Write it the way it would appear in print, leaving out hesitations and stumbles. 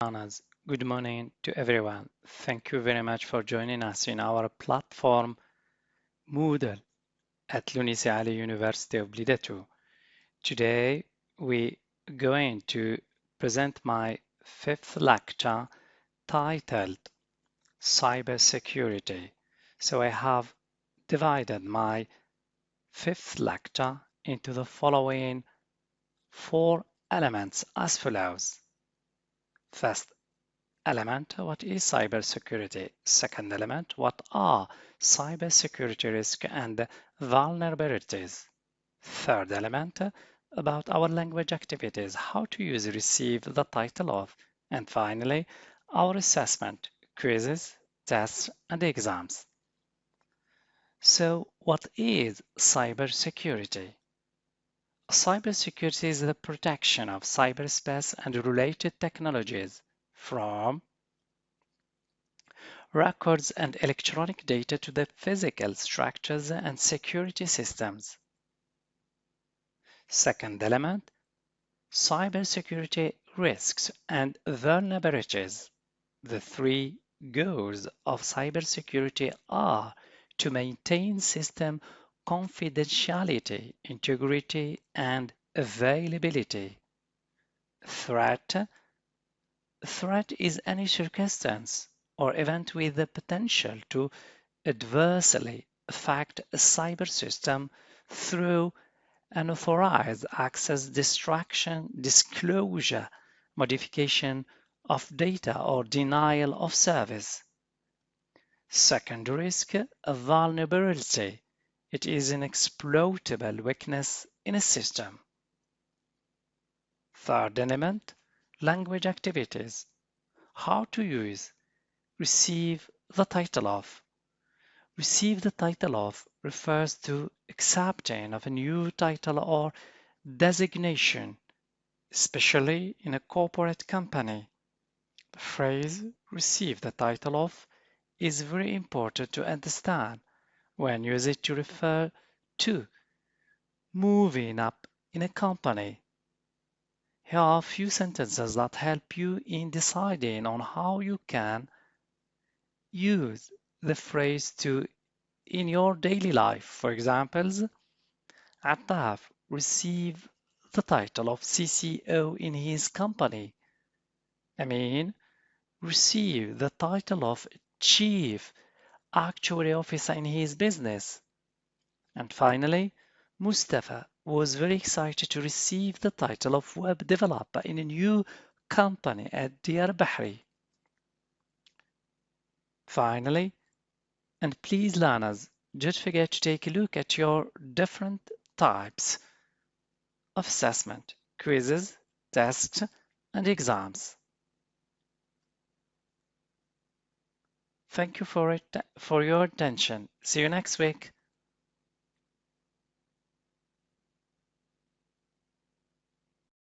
Anas. Good morning to everyone. Thank you very much for joining us in our platform Moodle at Lunis Ali University of Blida 2. Today we're going to present my fifth lecture titled Cybersecurity. So I have divided my fifth lecture into the following four elements as follows. First element, what is cybersecurity? Second element, what are cybersecurity risks and vulnerabilities? Third element, about our language activities, how to use receive the title of. And finally, our assessment, quizzes, tests, and exams. So what is cybersecurity? Cybersecurity is the protection of cyberspace and related technologies from records and electronic data to the physical structures and security systems. Second element, cybersecurity risks and vulnerabilities. The three goals of cybersecurity are to maintain system confidentiality, integrity, and availability. Threat. Threat is any circumstance or event with the potential to adversely affect a cyber system through unauthorized access, destruction, disclosure, modification of data, or denial of service. Second risk, a vulnerability. It is an exploitable weakness in a system. Third element, language activities. How to use, receive the title of. Receive the title of refers to accepting of a new title or designation, especially in a corporate company. The phrase receive the title of is very important to understand when used to refer to moving up in a company. Here are a few sentences that help you in deciding on how you can use the phrase to in your daily life. For example, Attaf received the title of CCO in his company. Amin received the title of Chief Actuary Officer in his business. And finally, Mustafa was very excited to receive the title of Web Developer in a new company at Diyar Bahri. Finally, and please learners, don't forget to take a look at your different types of assessment, quizzes, tests, and exams. Thank you for your attention. See you next week.